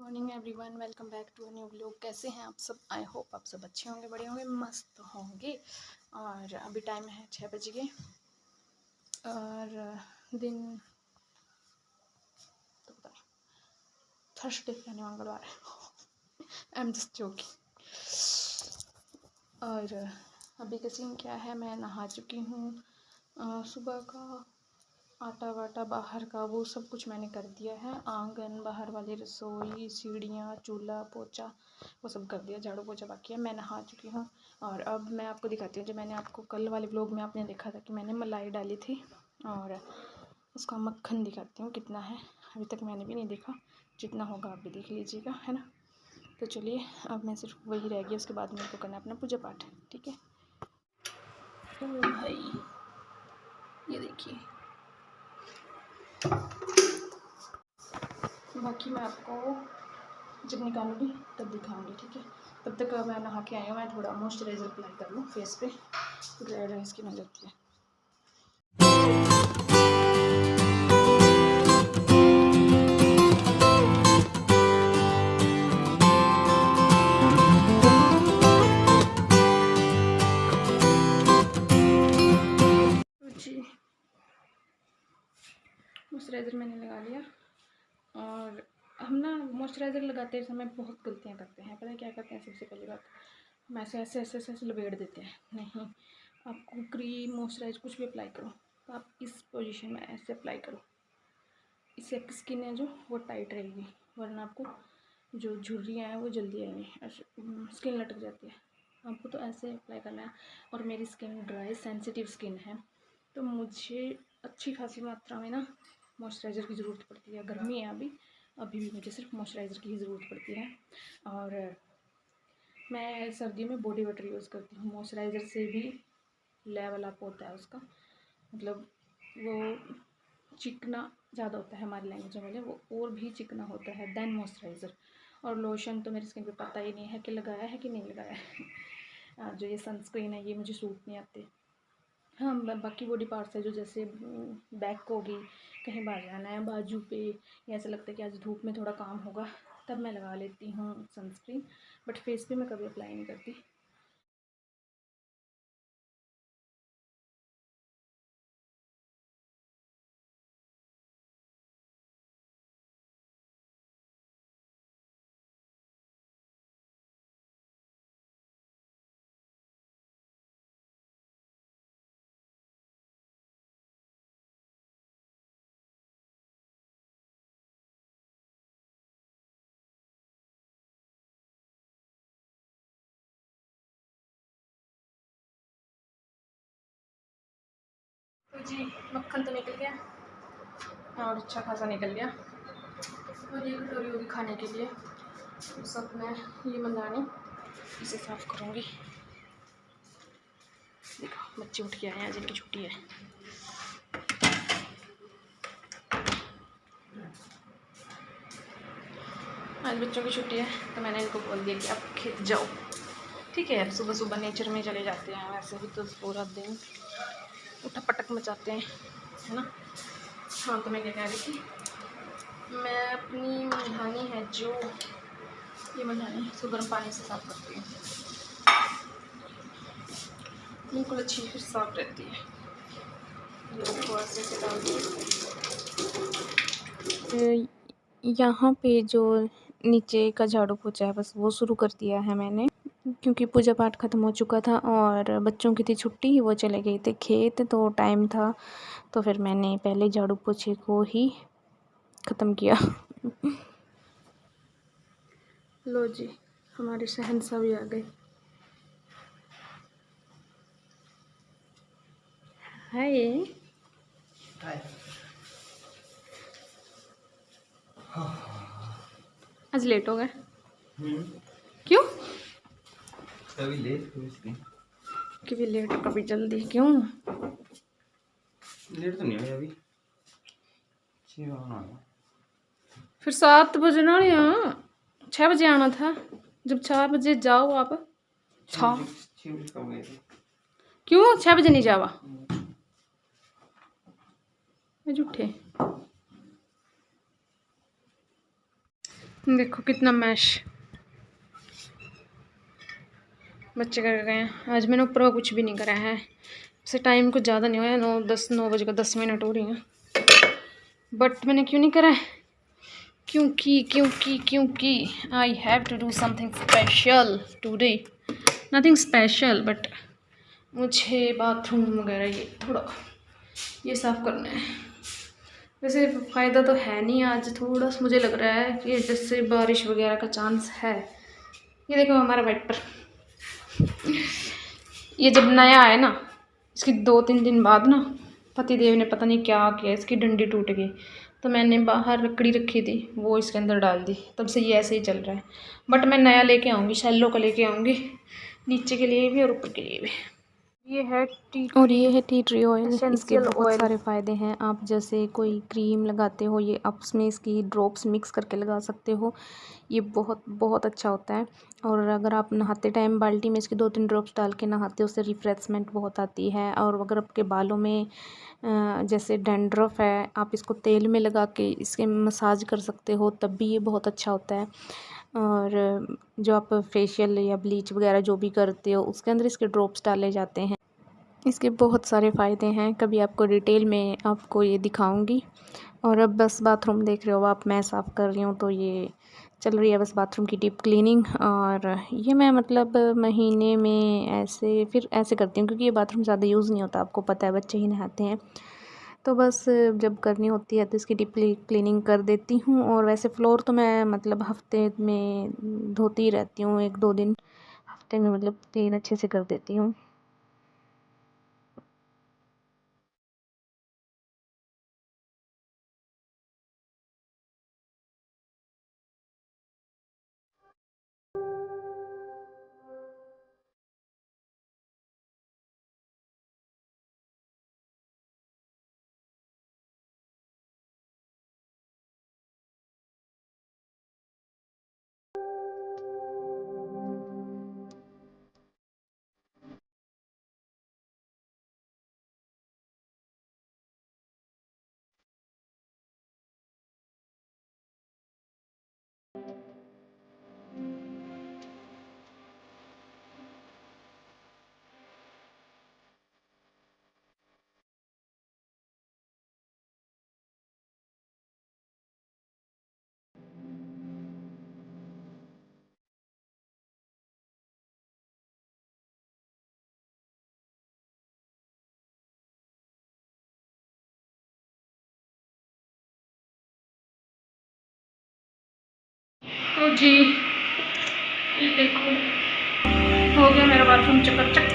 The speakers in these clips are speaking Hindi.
Morning everyone, welcome back to a new vlog. कैसे हैं आप सब? आई होप आप सब अच्छे होंगे, बड़े होंगे, मस्त होंगे। और अभी टाइम है 6 बज गए और दिन तो पता नहीं, थर्सडे यानी मंगलवार है। I am just joking. और अभी का सीन क्या है, मैं नहा चुकी हूँ। सुबह का आटा वाटा बाहर का वो सब कुछ मैंने कर दिया है। आंगन, बाहर वाली रसोई, सीढ़ियाँ, चूल्हा, पोछा वो सब कर दिया। झाड़ू पोछा बाकी है। मैं नहा चुकी हूँ और अब मैं आपको दिखाती हूँ जो मैंने आपको कल वाले व्लॉग में आपने देखा था कि मैंने मलाई डाली थी, और उसका मक्खन दिखाती हूँ कितना है। अभी तक मैंने भी नहीं देखा, जितना होगा आप भी देख लीजिएगा, है ना। तो चलिए, अब मैं सिर्फ वही रह गया, उसके बाद मेरे को करना अपना पूजा पाठ, ठीक है। तो भाई ये देखिए, बाकी मैं आपको जब निकालूंगी तब दिखाऊंगी, ठीक है। तब तक मैं नहा के आई हूँ, मैं थोड़ा मॉइस्चराइज़र अप्लाई कर लूँ फेस पे, ड्राई ड्राई स्किन हो जाती है। जी, मॉइस्चराइज़र मैंने लगा लिया। और हम ना मॉइस्चराइज़र लगाते समय बहुत गलतियाँ करते हैं। पता है क्या करते हैं? सबसे पहली बात, हम ऐसे ऐसे ऐसे ऐसे ऐसे लपेट देते हैं। नहीं, आपको क्रीम मॉइस्चराइज़र कुछ भी अप्लाई करो तो आप इस पोजीशन में ऐसे अप्लाई करो। इससे आपकी स्किन है जो वो टाइट रहेगी, वरना आपको जो झुर्रियाँ हैं वो जल्दी आएंगी, स्किन लटक जाती है। आपको तो ऐसे अप्लाई करना है। और मेरी स्किन ड्राई सेंसिटिव स्किन है, तो मुझे अच्छी खासी मात्रा में ना मॉइस्चराइज़र की ज़रूरत पड़ती है। गर्मी है अभी भी मुझे सिर्फ मॉइस्चराइज़र की ही ज़रूरत पड़ती है। और मैं सर्दियों में बॉडी वाटर यूज़ करती हूँ। मॉइस्चराइज़र से भी लेवल अप होता है उसका, मतलब वो चिकना ज़्यादा होता है, हमारी लैंग्वेज में वो और भी चिकना होता है देन मॉइस्चराइज़र। और लोशन तो मेरी स्किन पे पता ही नहीं है कि लगाया है कि नहीं लगाया है। जो ये सनस्क्रीन है ये मुझे सूट नहीं आती। हाँ, बाकी बॉडी पार्ट्स है जो जैसे बैक होगी, कहीं बाहर जाना है, बाजू पे, या ऐसा लगता है कि आज धूप में थोड़ा काम होगा, तब मैं लगा लेती हूँ सनस्क्रीन। बट फेस पे मैं कभी अप्लाई नहीं करती। तो जी, मक्खन तो निकल गया और अच्छा खासा निकल गया। और ये कटोरी होगी खाने के लिए। तो सब मैं ये मंदानी इसे साफ़ करूँगी। देखो, बच्चे उठ के आए हैं, आज इनकी छुट्टी है। आज बच्चों की छुट्टी है, तो मैंने इनको बोल दिया कि आप खेत जाओ, ठीक है। सुबह सुबह नेचर में चले जाते हैं, वैसे भी तो पूरा दिन उठक पटक मचाते हैं, है ना। हाँ, तो मैं क्या कह रही थी, मैं अपनी मधानी है जो, ये मधानी इसको गर्म पानी से साफ़ करती हूँ, बिल्कुल अच्छी फिर साफ़ रहती है। ऐसे डाल यहाँ पे जो नीचे का झाड़ू पोछा है बस वो शुरू कर दिया है मैंने, क्योंकि पूजा पाठ ख़त्म हो चुका था और बच्चों की थी छुट्टी, वो चले गए थे खेत, तो टाइम था, तो फिर मैंने पहले झाड़ू पोछे को ही ख़त्म किया। लो जी, हमारे शहंशाह भी आ गए। हाय, आज लेट हो गए। क्यों? कभी लेट कभी लेट कभी जल्दी, क्यों? लेट तो नहीं हुई अभी, 6 बजे आना। फिर 7 बजे ना, यहाँ 6 बजे आना था। जब 4 बजे जाओ आप। 6 बजे कब गए थे? क्यों 6 बजे नहीं जावा? मैं झूठे। देखो कितना मैश बच्चे कर गए हैं। आज मैंने ऊपर कुछ भी नहीं करा है। वैसे टाइम कुछ ज़्यादा नहीं हुआ है, 9 बजे का 10 मिनट हो रही हैं। बट मैंने क्यों नहीं करा है? क्योंकि I have to do something special today. Nothing special, but मुझे बाथरूम वगैरह ये थोड़ा ये साफ़ करना है। वैसे फ़ायदा तो है नहीं, आज थोड़ा सा मुझे लग रहा है कि जैसे बारिश वगैरह का चांस है। ये देखो हमारा वाइपर, ये जब नया आया ना, इसके 2-3 दिन बाद ना पतिदेव ने पता नहीं क्या किया, इसकी डंडी टूट गई। तो मैंने बाहर लकड़ी रखी थी, वो इसके अंदर डाल दी, तब से ये ऐसे ही चल रहा है। बट मैं नया लेके आऊँगी, शैलो का लेके आऊँगी, नीचे के लिए भी और ऊपर के लिए भी। ये है टी ट्री ऑयल। इसके बहुत सारे फ़ायदे हैं। आप जैसे कोई क्रीम लगाते हो, ये आप उसमें इसकी ड्रॉप्स मिक्स करके लगा सकते हो। ये बहुत बहुत अच्छा होता है। और अगर आप नहाते टाइम बाल्टी में इसके 2-3 ड्रॉप्स डाल के नहाते हो, उससे रिफ्रेशमेंट बहुत आती है। और अगर आपके बालों में जैसे डैंड्रफ है, आप इसको तेल में लगा के इसके मसाज कर सकते हो, तब भी ये बहुत अच्छा होता है। और जो आप फेशियल या ब्लीच वगैरह जो भी करते हो, उसके अंदर इसके ड्रॉप्स डाले जाते हैं। इसके बहुत सारे फ़ायदे हैं, कभी आपको डिटेल में आपको ये दिखाऊंगी। और अब बस बाथरूम देख रहे हो आप, मैं साफ़ कर रही हूँ, तो ये चल रही है बस बाथरूम की डीप क्लीनिंग। और ये मैं मतलब महीने में ऐसे करती हूँ, क्योंकि ये बाथरूम ज़्यादा यूज़ नहीं होता, आपको पता है बच्चे ही नहाते हैं। तो बस जब करनी होती है तो इसकी डीप क्लीनिंग कर देती हूँ। और वैसे फ्लोर तो मैं मतलब हफ्ते में धोती ही रहती हूँ, 1-2 दिन हफ्ते में, मतलब 3 अच्छे से कर देती हूँ। तो जी ये देखो हो गया मेरा बाथरूम चकाचक।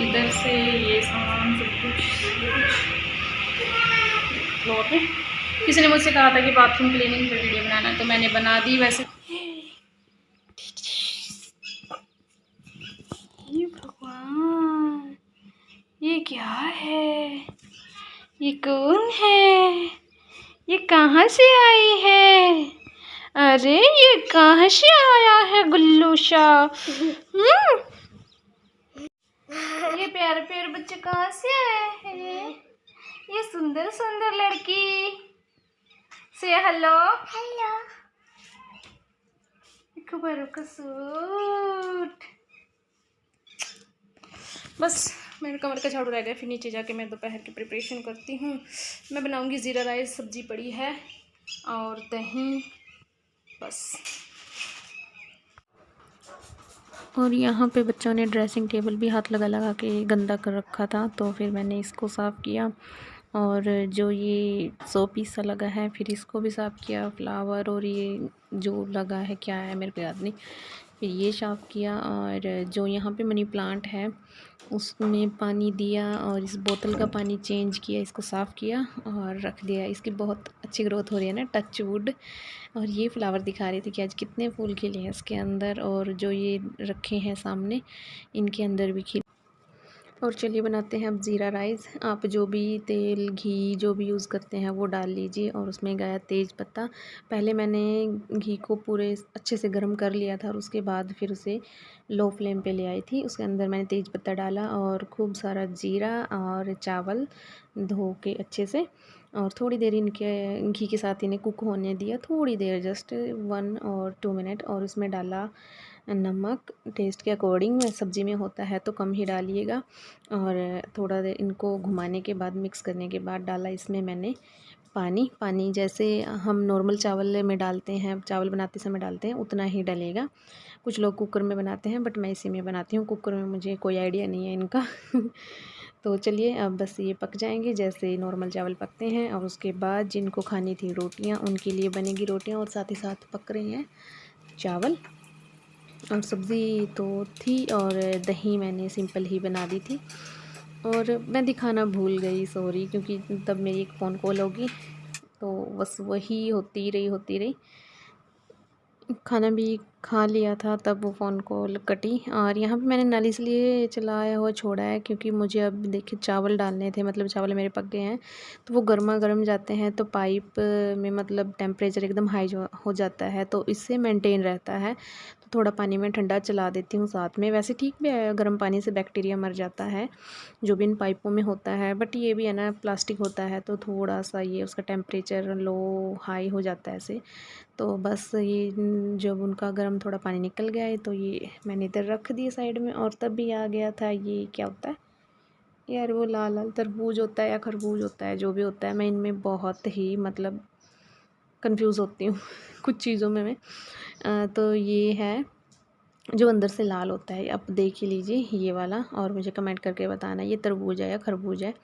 इधर से ये सामान सब कुछ फ्लोर पे। किसी ने मुझसे कहा था कि बाथरूम क्लीनिंग पे वीडियो बनाना, तो मैंने बना दी। वैसे ये भगवान, ये क्या है? ये कौन है? ये कहाँ से आई है? अरे ये कहाँ से आया है गुल्लू सा? ये प्यारे प्यारे बच्चे कहाँ से आए हैं? ये सुंदर सुंदर लड़की। से हेलो हेलो। खबर का सूट। बस मेरे कमर का झाड़ू रह गया, फिर नीचे जाके मैं दोपहर की प्रिपरेशन करती हूँ। मैं बनाऊँगी ज़ीरा राइस, सब्जी पड़ी है और दही, बस। और यहाँ पे बच्चों ने ड्रेसिंग टेबल भी हाथ लगा लगा के गंदा कर रखा था, तो फिर मैंने इसको साफ़ किया। और जो ये शो पीस सा लगा है, फिर इसको भी साफ़ किया। फ्लावर और ये जो लगा है क्या है मेरे को याद नहीं, फिर ये साफ़ किया। और जो यहाँ पे मनी प्लांट है उसमें पानी दिया, और इस बोतल का पानी चेंज किया, इसको साफ़ किया और रख दिया। इसकी बहुत अच्छी ग्रोथ हो रही है ना, टच वुड। और ये फ्लावर दिखा रही थी कि आज कितने फूल खिले हैं इसके अंदर, और जो ये रखे हैं सामने इनके अंदर भी खिले। और चलिए बनाते हैं अब ज़ीरा राइस। आप जो भी तेल घी जो भी यूज़ करते हैं वो डाल लीजिए। और उसमें गया तेज़ पत्ता। पहले मैंने घी को पूरे अच्छे से गर्म कर लिया था, और उसके बाद फिर उसे लो फ्लेम पे ले आई थी। उसके अंदर मैंने तेज़ पत्ता डाला और खूब सारा जीरा और चावल धो के अच्छे से, और थोड़ी देर इनके घी के साथ इन्हें कुक होने दिया, थोड़ी देर, जस्ट 1 और 2 मिनट। और उसमें डाला नमक टेस्ट के अकॉर्डिंग, सब्ज़ी में होता है तो कम ही डालिएगा। और थोड़ा देर इनको घुमाने के बाद, मिक्स करने के बाद डाला इसमें मैंने पानी जैसे हम नॉर्मल चावल में डालते हैं, चावल बनाते समय डालते हैं, उतना ही डलेगा। कुछ लोग कुकर में बनाते हैं बट मैं इसी में बनाती हूँ, कुकर में मुझे कोई आइडिया नहीं है इनका तो चलिए अब बस ये पक जाएंगे जैसे नॉर्मल चावल पकते हैं। और उसके बाद जिनको खानी थी रोटियाँ, उनके लिए बनेगी रोटियाँ, और साथ ही साथ पक रही हैं चावल। और सब्ज़ी तो थी और दही मैंने सिंपल ही बना दी थी। और मैं दिखाना भूल गई, सॉरी, क्योंकि तब मेरी एक फ़ोन कॉल होगी तो बस वही होती रही। खाना भी खा लिया था तब वो फ़ोन कॉल कटी। और यहाँ पे मैंने नल इसलिए चलाया हुआ छोड़ा है क्योंकि मुझे अब देखिए चावल डालने थे, मतलब चावल मेरे पक गए हैं तो वो गर्मा गर्म जाते हैं तो पाइप में मतलब टेम्परेचर एकदम हाई हो जाता है, तो इससे मेंटेन रहता है। तो थोड़ा पानी में ठंडा चला देती हूँ साथ में। वैसे ठीक भी है, गर्म पानी से बैक्टीरिया मर जाता है जो भी इन पाइपों में होता है, बट ये भी है ना, प्लास्टिक होता है तो थोड़ा सा ये उसका टेम्परेचर लो हाई हो जाता है ऐसे। तो बस ये जब उनका गर्म थोड़ा पानी निकल गया है तो ये मैंने इधर रख दिए साइड में। और तब भी आ गया था, ये क्या होता है यार, वो लाल लाल तरबूज होता है या खरबूज होता है, जो भी होता है, मैं इनमें बहुत ही मतलब कंफ्यूज होती हूँ कुछ चीज़ों में मैं। तो ये है जो अंदर से लाल होता है, आप देख ही लीजिए ये वाला, और मुझे कमेंट करके बताना ये तरबूज है या खरबूज है।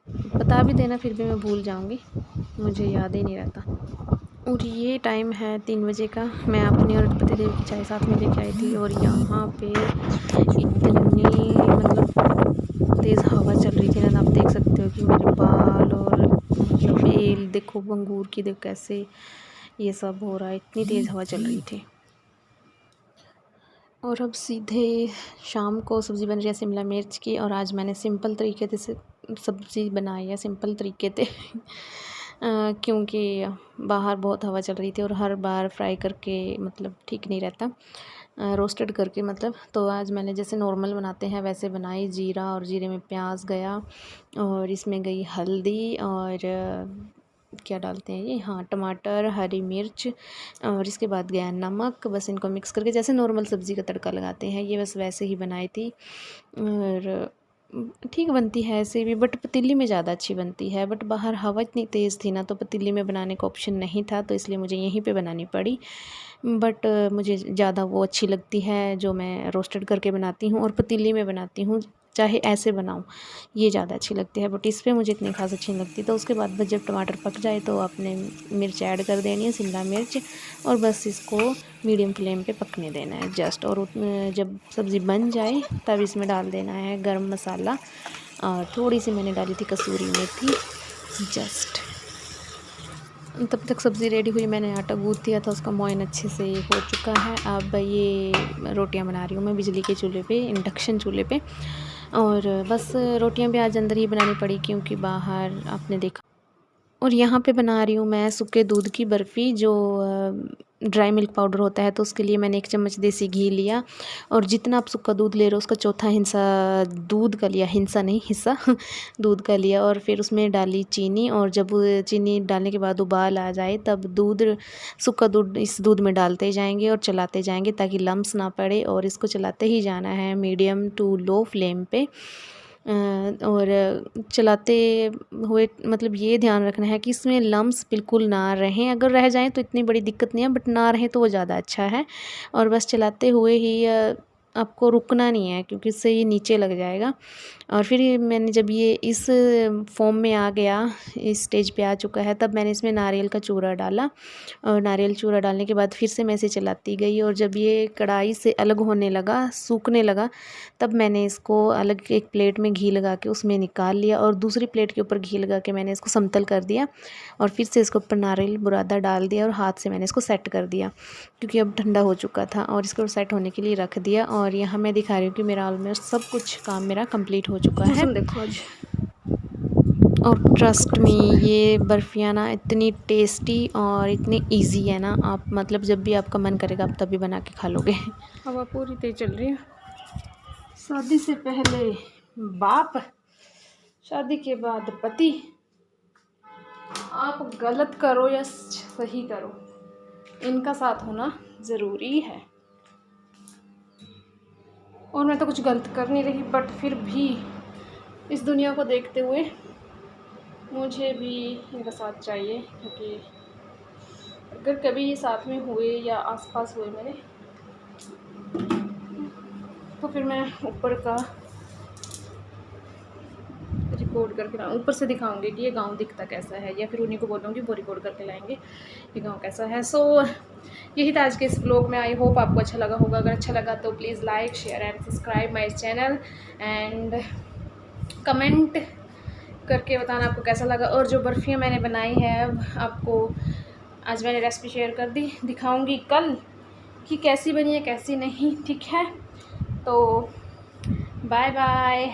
बता भी देना, फिर भी मैं भूल जाऊँगी, मुझे याद ही नहीं रहता। और ये टाइम है 3 बजे का। मैं अपनी और पति देव की चाय साथ में लेके आई थी और यहाँ पे इतनी मतलब तेज़ हवा चल रही थी ना, आप देख सकते हो कि मेरे बाल और मतलब बेल देखो, अंगूर की देखो कैसे ये सब हो रहा है, इतनी तेज़ हवा चल रही थी। और अब सीधे शाम को सब्ज़ी बन रही है शिमला मिर्च की, और आज मैंने सिंपल तरीके से सब्ज़ी बनाई है, सिंपल तरीके से क्योंकि बाहर बहुत हवा चल रही थी और हर बार फ्राई करके मतलब ठीक नहीं रहता, रोस्टेड करके मतलब। तो आज मैंने जैसे नॉर्मल बनाते हैं वैसे बनाई, जीरा और जीरे में प्याज गया, और इसमें गई हल्दी, और क्या डालते हैं ये, हाँ, टमाटर, हरी मिर्च, और इसके बाद गया नमक। बस इनको मिक्स करके जैसे नॉर्मल सब्ज़ी का तड़का लगाते हैं, ये बस वैसे ही बनाई थी। और ठीक बनती है ऐसे भी, बट पतीली में ज़्यादा अच्छी बनती है। बट बाहर हवा इतनी तेज़ थी ना तो पतीली में बनाने का ऑप्शन नहीं था, तो इसलिए मुझे यहीं पे बनानी पड़ी। बट मुझे ज़्यादा वो अच्छी लगती है जो मैं रोस्टेड करके बनाती हूँ और पतीली में बनाती हूँ, चाहे ऐसे बनाऊँ, ये ज़्यादा अच्छी लगती है। बट इस पर मुझे इतनी खास अच्छी नहीं लगती। तो उसके बाद बस जब टमाटर पक जाए तो आपने मिर्च ऐड कर देनी है, शिमला मिर्च, और बस इसको मीडियम फ्लेम पे पकने देना है जस्ट। और जब सब्ज़ी बन जाए तब इसमें डाल देना है गरम मसाला, और थोड़ी सी मैंने डाली थी कसूरी मेथी जस्ट। तब तक सब्ज़ी रेडी हुई, मैंने आटा गूँथ दिया था, उसका मोयन अच्छे से हो चुका है। अब ये रोटियां बना रही हूँ मैं बिजली के चूल्हे पे, इंडक्शन चूल्हे पे। और बस रोटियां भी आज अंदर ही बनानी पड़ी क्योंकि बाहर आपने देखा। और यहाँ पे बना रही हूँ मैं सूखे दूध की बर्फ़ी, जो ड्राई मिल्क पाउडर होता है, तो उसके लिए मैंने 1 चम्मच देसी घी लिया, और जितना आप सूखा दूध ले रहे हो उसका चौथा हिस्सा दूध का लिया, हिस्सा नहीं हिस्सा दूध का लिया। और फिर उसमें डाली चीनी, और जब चीनी डालने के बाद उबाल आ जाए तब सूखा दूध इस दूध में डालते जाएंगे और चलाते जाएंगे ताकि लम्स ना पड़े, और इसको चलाते ही जाना है मीडियम टू लो फ्लेम पे। और चलाते हुए मतलब ये ध्यान रखना है कि इसमें लम्स बिल्कुल ना रहें, अगर रह जाएं तो इतनी बड़ी दिक्कत नहीं है, बट ना रहें तो वो ज़्यादा अच्छा है। और बस चलाते हुए ही आपको रुकना नहीं है क्योंकि इससे ये नीचे लग जाएगा। और फिर मैंने जब ये इस फॉर्म में आ गया, इस स्टेज पे आ चुका है, तब मैंने इसमें नारियल का चूरा डाला, और नारियल चूरा डालने के बाद फिर से मैं इसे चलाती गई, और जब ये कढ़ाई से अलग होने लगा, सूखने लगा, तब मैंने इसको अलग एक प्लेट में घी लगा के उसमें निकाल लिया, और दूसरी प्लेट के ऊपर घी लगा के मैंने इसको समतल कर दिया, और फिर से इसके ऊपर नारियल बुरादा डाल दिया और हाथ से मैंने इसको सेट कर दिया क्योंकि अब ठंडा हो चुका था, और इसको सेट होने के लिए रख दिया। और यहाँ मैं दिखा रही हूँ कि मेरा ऑलमोस्ट सब कुछ काम मेरा कंप्लीट हो चुका है। देखो आज, और ट्रस्ट मी, ये बर्फ़ियाँ ना इतनी टेस्टी और इतनी इजी है ना, आप मतलब जब भी आपका मन करेगा आप तभी बना के खा लोगे। हवा पूरी तेज चल रही है। शादी से पहले बाप, शादी के बाद पति, आप गलत करो या सही करो, इनका साथ होना ज़रूरी है। और मैं तो कुछ गलत कर नहीं रही, बट फिर भी इस दुनिया को देखते हुए मुझे भी इनका साथ चाहिए, क्योंकि अगर कभी ये साथ में हुए या आसपास हुए मेरे, तो फिर मैं ऊपर का रिकॉर्ड करके लाऊँ, ऊपर से दिखाऊंगी कि ये गांव दिखता कैसा है, या फिर उन्हीं को बोलूँगी वो रिकॉर्ड करके लाएंगे ये गांव कैसा है। सो यही था आज के इस व्लॉग में। आई होप आपको अच्छा लगा होगा। अगर अच्छा लगा तो please like, share and subscribe my channel, and comment करके बताना आपको कैसा लगा। और जो बर्फ़ियाँ मैंने बनाई है आपको आज मैंने रेसिपी शेयर कर दी, दिखाऊंगी कल कि कैसी बनी है कैसी नहीं, ठीक है। तो बाय बाय।